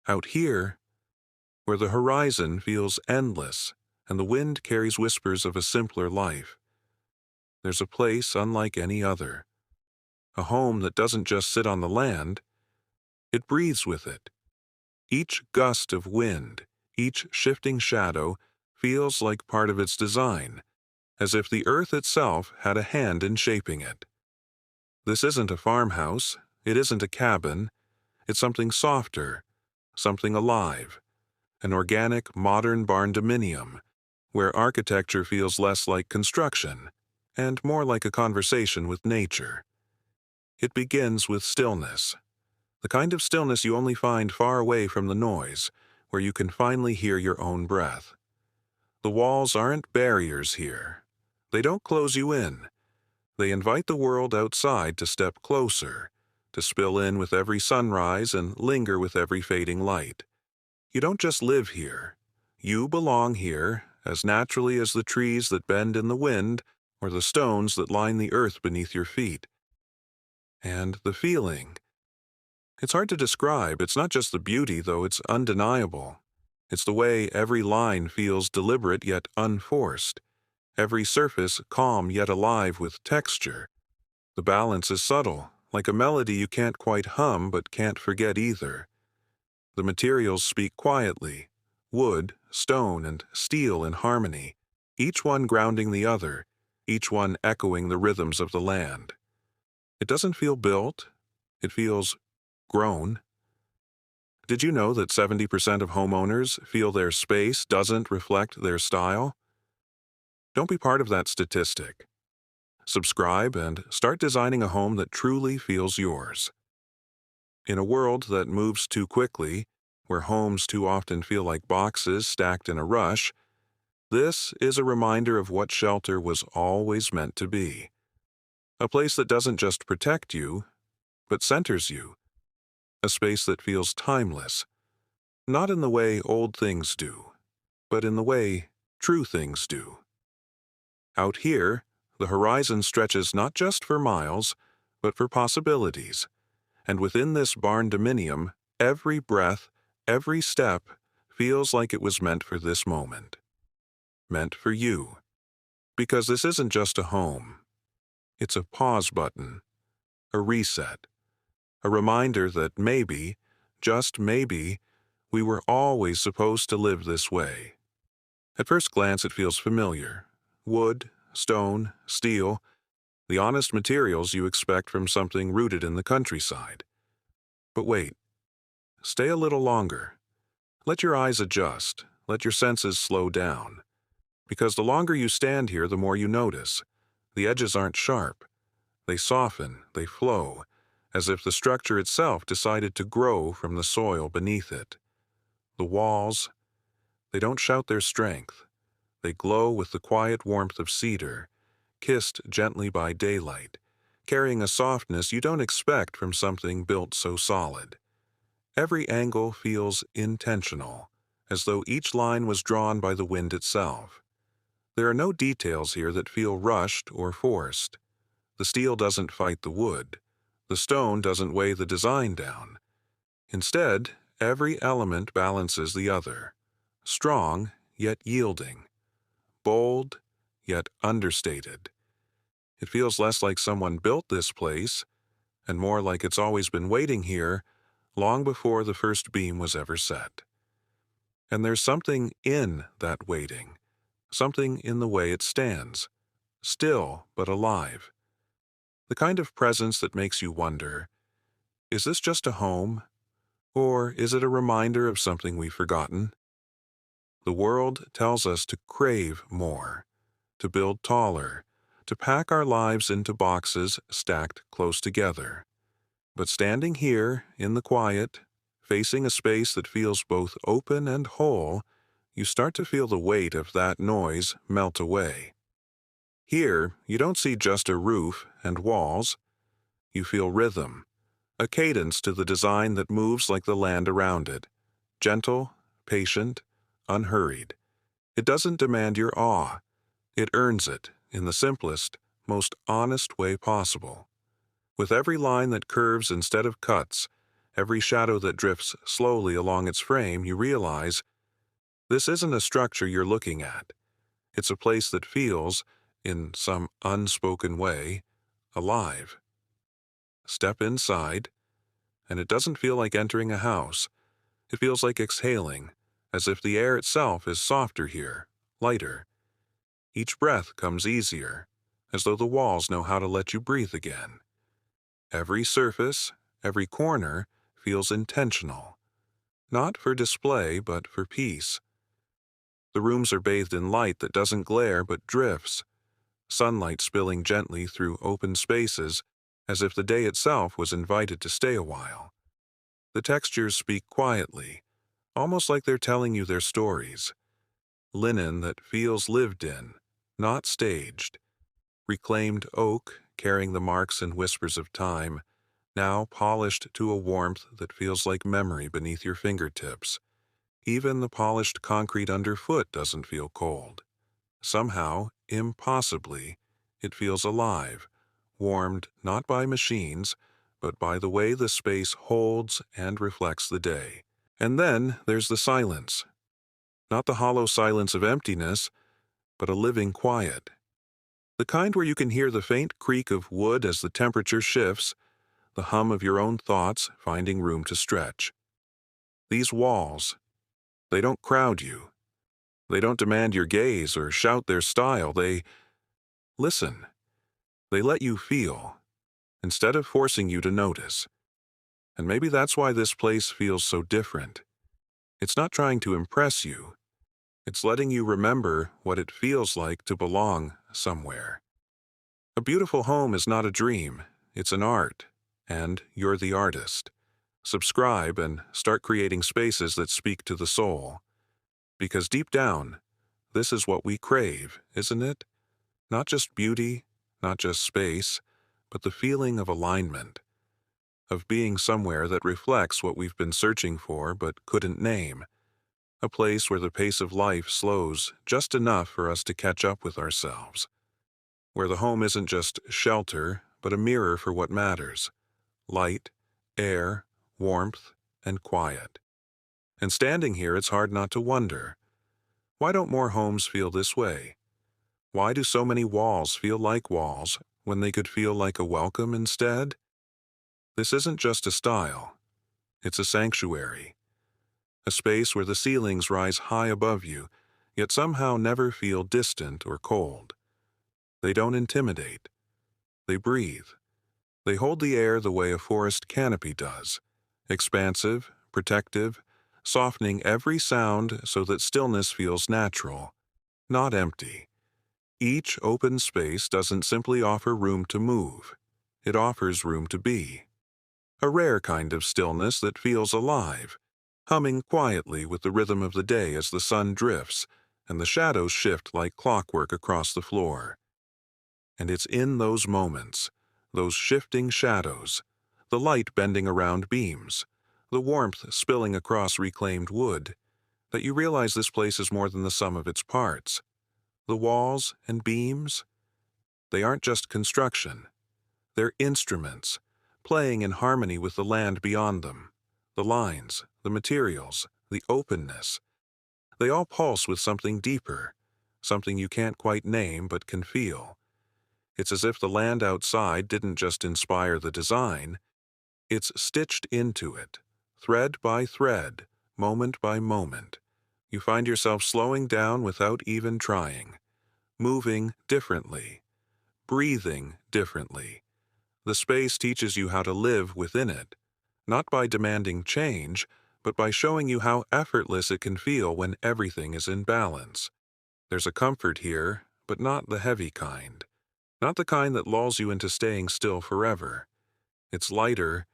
Out here, where the horizon feels endless and the wind carries whispers of a simpler life, there's a place unlike any other. A home that doesn't just sit on the land, it breathes with it. Each gust of wind, each shifting shadow feels like part of its design, as if the earth itself had a hand in shaping it. This isn't a farmhouse, it isn't a cabin, it's something softer, something alive, an organic, modern barndominium, where architecture feels less like construction and more like a conversation with nature. It begins with stillness, the kind of stillness you only find far away from the noise, where you can finally hear your own breath. The walls aren't barriers here. They don't close you in. They invite the world outside to step closer, to spill in with every sunrise and linger with every fading light. You don't just live here. You belong here as naturally as the trees that bend in the wind or the stones that line the earth beneath your feet. And the feeling. It's hard to describe. It's not just the beauty, though it's undeniable. It's the way every line feels deliberate yet unforced. Every surface calm yet alive with texture. The balance is subtle, like a melody you can't quite hum but can't forget either. The materials speak quietly, wood, stone, and steel in harmony, each one grounding the other, each one echoing the rhythms of the land. It doesn't feel built, it feels grown. Did you know that 70% of homeowners feel their space doesn't reflect their style? Don't be part of that statistic. Subscribe and start designing a home that truly feels yours. In a world that moves too quickly, where homes too often feel like boxes stacked in a rush, this is a reminder of what shelter was always meant to be. A place that doesn't just protect you, but centers you. A space that feels timeless, not in the way old things do, but in the way true things do. Out here, the horizon stretches not just for miles, but for possibilities. And within this barndominium, every breath, every step, feels like it was meant for this moment. Meant for you. Because this isn't just a home. It's a pause button, a reset, a reminder that maybe, just maybe, we were always supposed to live this way. At first glance, it feels familiar. Wood, stone, steel, the honest materials you expect from something rooted in the countryside. But wait. Stay a little longer. Let your eyes adjust. Let your senses slow down. Because the longer you stand here, the more you notice. The edges aren't sharp. They soften, they flow, as if the structure itself decided to grow from the soil beneath it. The walls, they don't shout their strength. They glow with the quiet warmth of cedar, kissed gently by daylight, carrying a softness you don't expect from something built so solid. Every angle feels intentional, as though each line was drawn by the wind itself. There are no details here that feel rushed or forced. The steel doesn't fight the wood. The stone doesn't weigh the design down. Instead, every element balances the other. Strong, yet yielding. Bold, yet understated. It feels less like someone built this place, and more like it's always been waiting here, long before the first beam was ever set. And there's something in that waiting, something in the way it stands, still but alive. The kind of presence that makes you wonder, is this just a home, or is it a reminder of something we've forgotten? The world tells us to crave more, to build taller, to pack our lives into boxes stacked close together. But standing here, in the quiet, facing a space that feels both open and whole, you start to feel the weight of that noise melt away. Here, you don't see just a roof and walls. You feel rhythm, a cadence to the design that moves like the land around it, gentle, patient, unhurried. It doesn't demand your awe. It earns it in the simplest, most honest way possible. With every line that curves instead of cuts, every shadow that drifts slowly along its frame, you realize this isn't a structure you're looking at. It's a place that feels, in some unspoken way, alive. Step inside, and it doesn't feel like entering a house. It feels like exhaling, as if the air itself is softer here, lighter. Each breath comes easier, as though the walls know how to let you breathe again. Every surface, every corner, feels intentional. Not for display, but for peace. The rooms are bathed in light that doesn't glare but drifts, sunlight spilling gently through open spaces, as if the day itself was invited to stay a while. The textures speak quietly, almost like they're telling you their stories. Linen that feels lived in, not staged. Reclaimed oak carrying the marks and whispers of time, now polished to a warmth that feels like memory beneath your fingertips. Even the polished concrete underfoot doesn't feel cold. Somehow, impossibly, it feels alive, warmed not by machines, but by the way the space holds and reflects the day. And then there's the silence. Not the hollow silence of emptiness, but a living quiet. The kind where you can hear the faint creak of wood as the temperature shifts, the hum of your own thoughts finding room to stretch. These walls, they don't crowd you. They don't demand your gaze or shout their style. They listen. They let you feel, instead of forcing you to notice. And maybe that's why this place feels so different. It's not trying to impress you. It's letting you remember what it feels like to belong somewhere. A beautiful home is not a dream, it's an art, and you're the artist. Subscribe and start creating spaces that speak to the soul. Because deep down, this is what we crave, isn't it? Not just beauty, not just space, but the feeling of alignment, of being somewhere that reflects what we've been searching for but couldn't name. A place where the pace of life slows just enough for us to catch up with ourselves. Where the home isn't just shelter, but a mirror for what matters. Light, air, warmth, and quiet. And standing here, it's hard not to wonder, why don't more homes feel this way? Why do so many walls feel like walls when they could feel like a welcome instead? This isn't just a style. It's a sanctuary. A space where the ceilings rise high above you, yet somehow never feel distant or cold. They don't intimidate. They breathe. They hold the air the way a forest canopy does, expansive, protective, softening every sound so that stillness feels natural, not empty. Each open space doesn't simply offer room to move. It offers room to be. A rare kind of stillness that feels alive, humming quietly with the rhythm of the day as the sun drifts and the shadows shift like clockwork across the floor. And it's in those moments, those shifting shadows, the light bending around beams, the warmth spilling across reclaimed wood, that you realize this place is more than the sum of its parts. The walls and beams, they aren't just construction. They're instruments, playing in harmony with the land beyond them. The lines, the materials, the openness. They all pulse with something deeper, something you can't quite name but can feel. It's as if the land outside didn't just inspire the design, it's stitched into it, thread by thread, moment by moment. You find yourself slowing down without even trying, moving differently, breathing differently. The space teaches you how to live within it, not by demanding change, but by showing you how effortless it can feel when everything is in balance. There's a comfort here, but not the heavy kind. Not the kind that lulls you into staying still forever. It's lighter.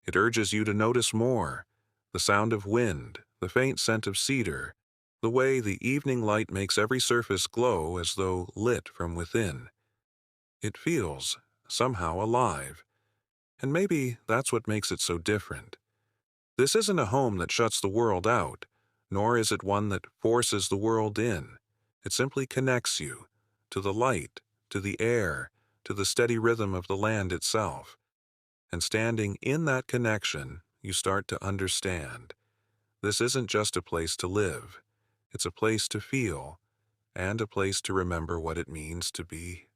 It urges you to notice more. The sound of wind, the faint scent of cedar, the way the evening light makes every surface glow as though lit from within. It feels, somehow, alive. And maybe that's what makes it so different. This isn't a home that shuts the world out, nor is it one that forces the world in. It simply connects you to the light, to the air, to the steady rhythm of the land itself. And standing in that connection, you start to understand. This isn't just a place to live. It's a place to feel, and a place to remember what it means to be